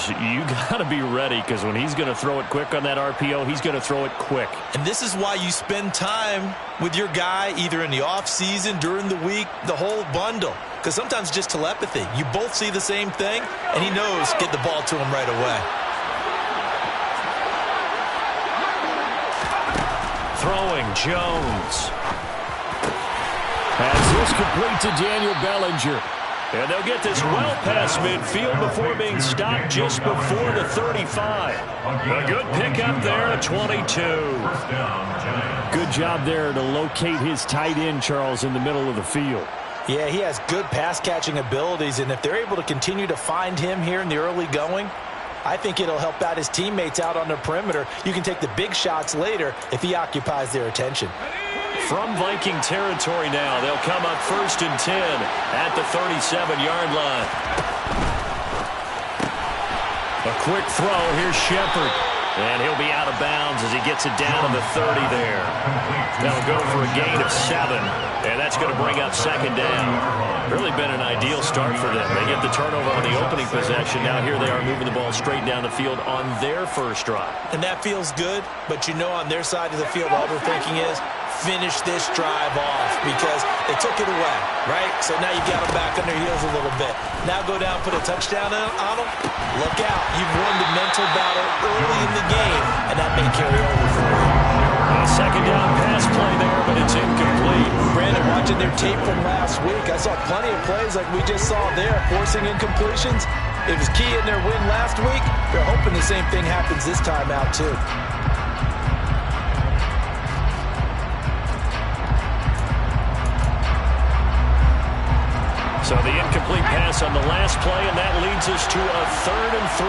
you got to be ready because when he's going to throw it quick on that RPO, he's going to throw it quick. And this is why you spend time with your guy either in the offseason, during the week, the whole bundle. Because sometimes just telepathy. You both see the same thing, and he knows get the ball to him right away. Throwing Jones. Has this complete to Daniel Bellinger. And they'll get this well past midfield before being stopped just before the 35. A good pickup there at 22. Good job there to locate his tight end, Charles, in the middle of the field. Yeah, he has good pass-catching abilities, and if they're able to continue to find him here in the early going, I think it'll help out his teammates out on the perimeter. You can take the big shots later if he occupies their attention. From Viking territory now, they'll come up 1st and 10 at the 37-yard line. A quick throw. Here's Shepard. And he'll be out of bounds as he gets it down to the 30 there. That'll go for a gain of 7, and that's going to bring up 2nd down. Really been an ideal start for them. They get the turnover on the opening possession. Now here they are moving the ball straight down the field on their first drive. And that feels good, but you know on their side of the field all they're thinking is finish this drive off because they took it away, right? So now you got them back on their heels a little bit. Now go down, put a touchdown on them. Look out. You've won the mental battle early in the game, and that may carry over for you. A 2nd down pass play there, but it's incomplete. Brandon, watching their tape from last week, I saw plenty of plays like we just saw there, forcing incompletions. It was key in their win last week. They're hoping the same thing happens this time out, too. So the incomplete pass on the last play, and that leads us to a 3rd and 3.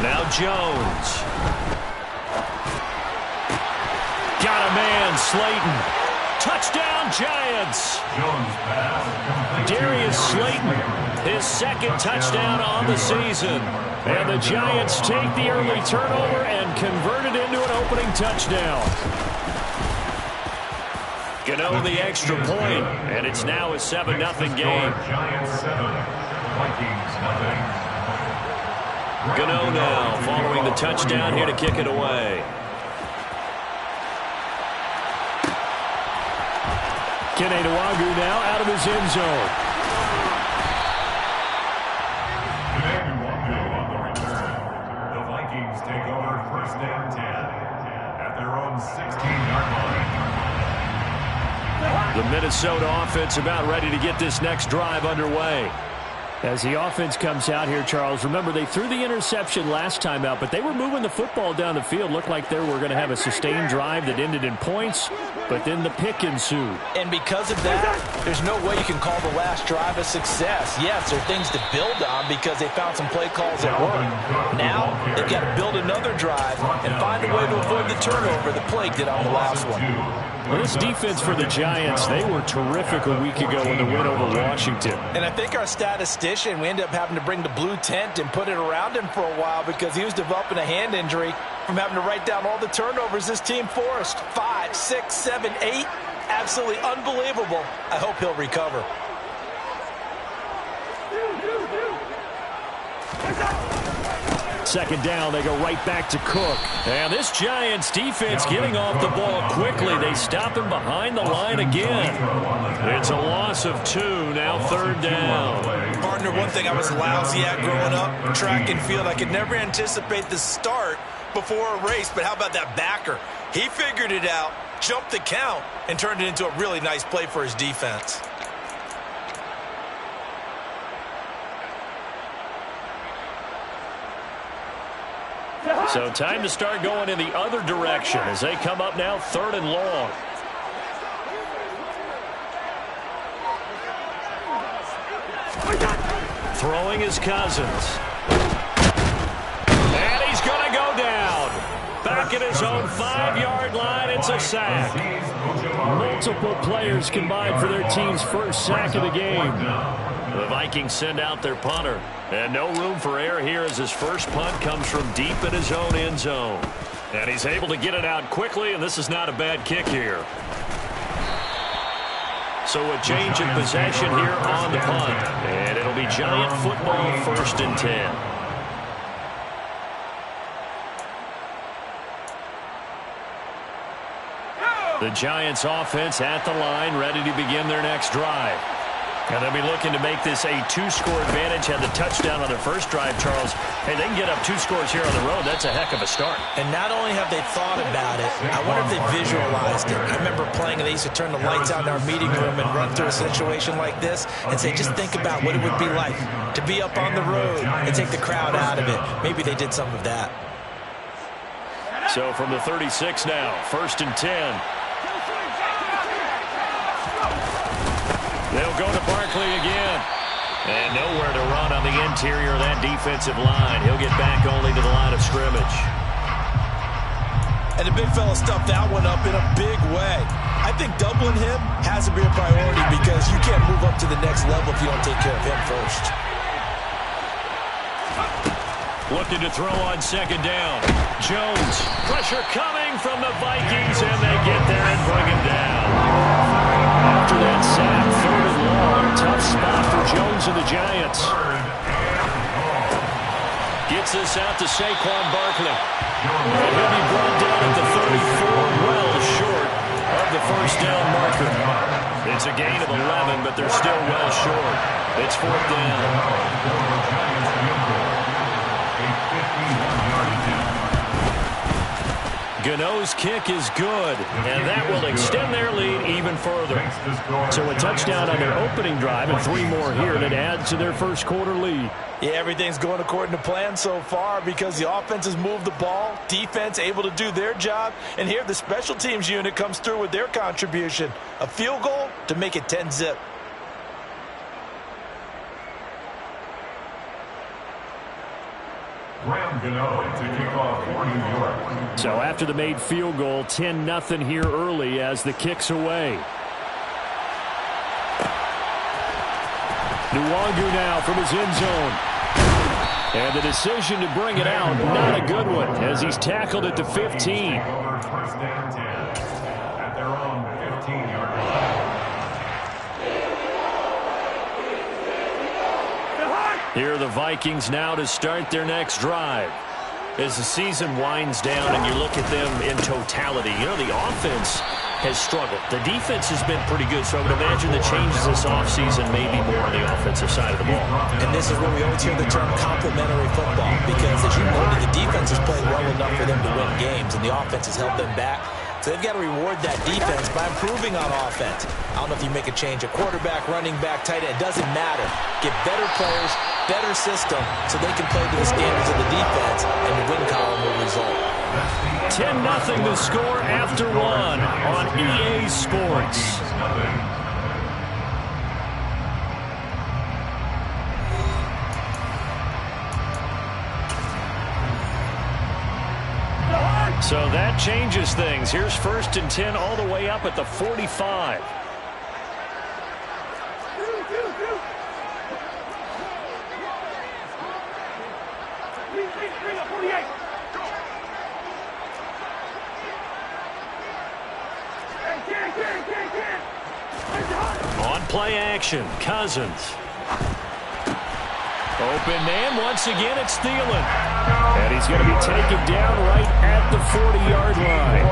Now Jones. Got a man, Slayton. Touchdown, Giants. Darius Slayton, his 2nd touchdown on the season. And the Giants take the early turnover and convert it into an opening touchdown. Gano the extra point, and it's now a 7-0 game. Gano now following the touchdown here to kick it away. Kene Nwangwu now out of his end zone. The Vikings take over 1st and 10 at their own 16-yard line. The Minnesota offense about ready to get this next drive underway. As the offense comes out here, Charles, remember they threw the interception last time out, but they were moving the football down the field. Looked like they were going to have a sustained drive that ended in points, but then the pick ensued. And because of that, there's no way you can call the last drive a success. Yes, there are things to build on because they found some play calls that work. Now, they've got to build another drive and find a way to avoid the turnover the plague did on the last one. Well, this defense for the Giants, they were terrific a week ago in the win over Washington. And I think our statistician, we ended up having to bring the blue tent and put it around him for a while because he was developing a hand injury from having to write down all the turnovers this team forced. 5, 6, 7, 8. Absolutely unbelievable. I hope he'll recover. Second down, they go right back to Cook. And this Giants defense getting off the ball quickly. They stop him behind the line again. It's a loss of 2, now 3rd down. Partner, one thing I was lousy at growing up, track and field, I could never anticipate the start before a race, but how about that backer? He figured it out, jumped the count, and turned it into a really nice play for his defense. So time to start going in the other direction as they come up now 3rd and long. Throwing his Cousins. And he's going to go down. Back at his own 5-yard line, it's a sack. Multiple players combined for their team's first sack of the game. The Vikings send out their punter. And no room for error here as his first punt comes from deep in his own end zone. And he's able to get it out quickly, and this is not a bad kick here. So a change of possession here on the punt. And it'll be Giant football, 1st and 10. The Giants offense at the line, ready to begin their next drive. And they'll be looking to make this a 2-score advantage. Had the touchdown on their first drive, Charles. Hey, they can get up 2 scores here on the road. That's a heck of a start. And not only have they thought about it, I wonder if they visualized it. I remember playing, and they used to turn the lights out in our meeting room and run through a situation like this and say, just think about what it would be like to be up on the road and take the crowd out of it. Maybe they did some of that. So from the 36 now, 1st and 10. They'll go to Barkley again. And nowhere to run on the interior of that defensive line. He'll get back only to the line of scrimmage. And the big fella stuffed that one up in a big way. I think doubling him has to be a priority because you can't move up to the next level if you don't take care of him first. Looking to throw on 2nd down. Jones. Pressure coming from the Vikings, and they get there and bring him down. After that sack, 3rd and long. Tough spot for Jones and the Giants. Gets this out to Saquon Barkley. And he'll be brought down at the 34, well short of the 1st down marker. It's a gain of 11, but they're still well short. It's 4th down. Gano's kick is good, and that will extend their lead even further. So a touchdown on their opening drive and 3 more here that adds to their 1st quarter lead. Yeah, everything's going according to plan so far because the offense has moved the ball, defense able to do their job, and here the special teams unit comes through with their contribution. A field goal to make it 10-zip. So after the made field goal, 10-0 here early as the kick's away. Nwangu now from his end zone. And the decision to bring it out, not a good one, as he's tackled at the 15. At their own 15-yard line. Here are the Vikings now to start their next drive. As the season winds down and you look at them in totality, you know, the offense has struggled. The defense has been pretty good, so I would imagine the changes this offseason may be more on the offensive side of the ball. And this is where we always hear the term complementary football because, as you noted, the defense has played well enough for them to win games, and the offense has held them back. So they've got to reward that defense by improving on offense. I don't know if you make a change at quarterback, running back, tight end. It doesn't matter. Get better players, better system, so they can play to the standards of the defense, and the win column will result. 10-0 the score after 1 on EA Sports. So that changes things. Here's 1st and 10 all the way up at the 45. On play action, Cousins. Open man, once again it's Thielen. And he's going to be taken down right at the 40-yard line.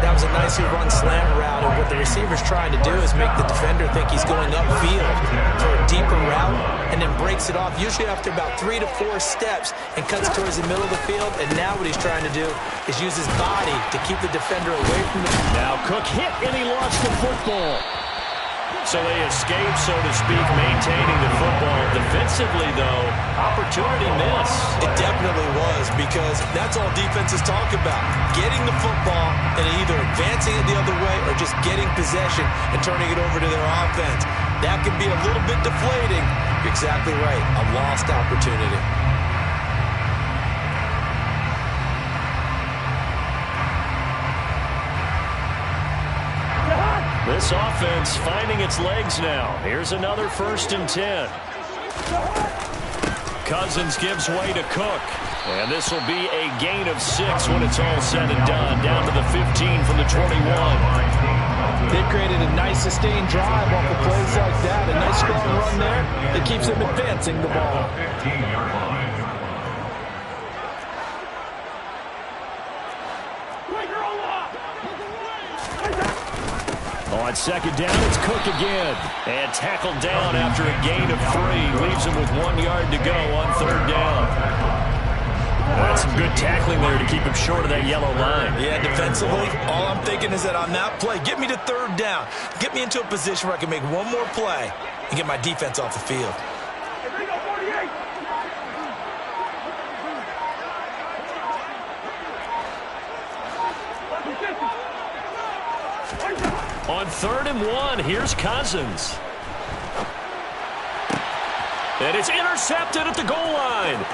That was a nicely run slant route, and what the receiver's trying to do is make the defender think he's going upfield for a deeper route, and then breaks it off, usually after about 3 to 4 steps, and cuts towards the middle of the field. And now what he's trying to do is use his body to keep the defender away from the... Now Cook hit, and he lost the football. So they escape, so to speak, maintaining the football. Defensively, though, opportunity miss. It definitely was, because that's all defenses talk about. Getting the football and either advancing it the other way or just getting possession and turning it over to their offense. That can be a little bit deflating. You're exactly right. A lost opportunity. This offense finding its legs now. Here's another 1st and 10. Cousins gives way to Cook. And this will be a gain of 6 when it's all said and done. Down to the 15 from the 21. They created a nice sustained drive off of plays like that. A nice strong run there that keeps them advancing the ball. 15-yard line. On second down, it's Cook again. And tackled down after a gain of 3. Leaves him with 1 yard to go on third down. That's some good tackling there to keep him short of that yellow line. Yeah, defensively, all I'm thinking is that on that play, get me to third down. Get me into a position where I can make one more play and get my defense off the field. On 3rd and 1, here's Cousins. And it's intercepted at the goal line.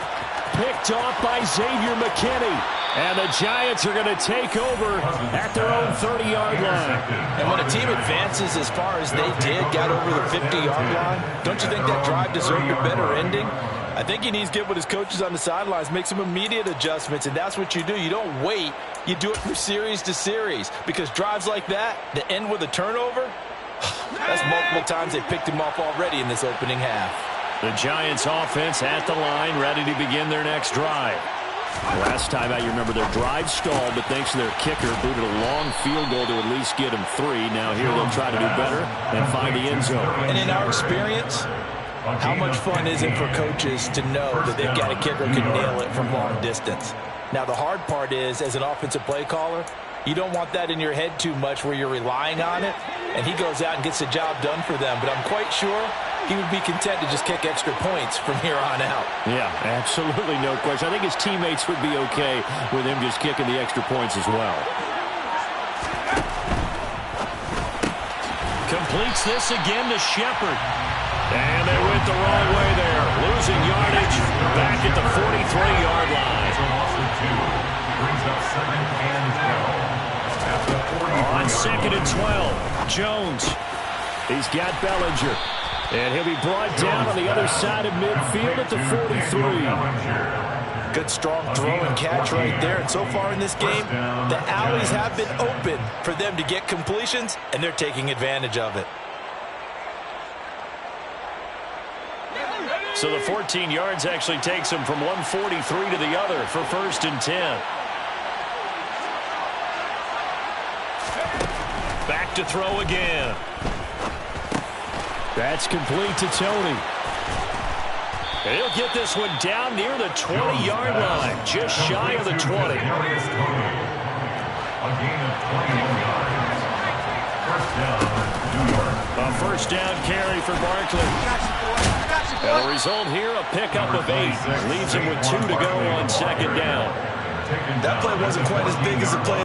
Picked off by Xavier McKinney. And the Giants are going to take over at their own 30-yard line. And when a team advances as far as they did, got over the 50-yard line, don't you think that drive deserved a better ending? I think he needs to get with his coaches on the sidelines, make some immediate adjustments, and that's what you do. You don't wait. You do it from series to series, because drives like that end with a turnover, that's multiple times they picked him off already in this opening half. The Giants offense at the line, ready to begin their next drive. Last time out, you remember their drive stalled, but thanks to their kicker, booted a long field goal to at least get him 3. Now here they'll try to do better and find the end zone. And in our experience, how much fun is it for coaches to know that they've got a kicker who can nail it from long distance? Now, the hard part is, as an offensive play caller, you don't want that in your head too much where you're relying on it, and he goes out and gets the job done for them. But I'm quite sure he would be content to just kick extra points from here on out. Yeah, absolutely no question. I think his teammates would be okay with him just kicking the extra points as well. Completes this again to Shepard. And they went the wrong way there. Losing yardage back at the 43-yard line. Brings up 2nd and 12. On 2nd and 12, Jones. He's got Bellinger. And he'll be brought down on the other side of midfield at the 43. Good strong throw and catch right there. And so far in this game, the alleys have been open for them to get completions, and they're taking advantage of it. So the 14 yards actually takes him from 143 to the other for 1st and 10. Back to throw again. That's complete to Tony. And he'll get this one down near the 20-yard line, just shy of the 20. A gain of 21 yards. First down, New York. A first down carry for Barkley. And the result here, a pickup of 8. Leaves him with 2 to go on 2nd down. That play wasn't quite as big as the play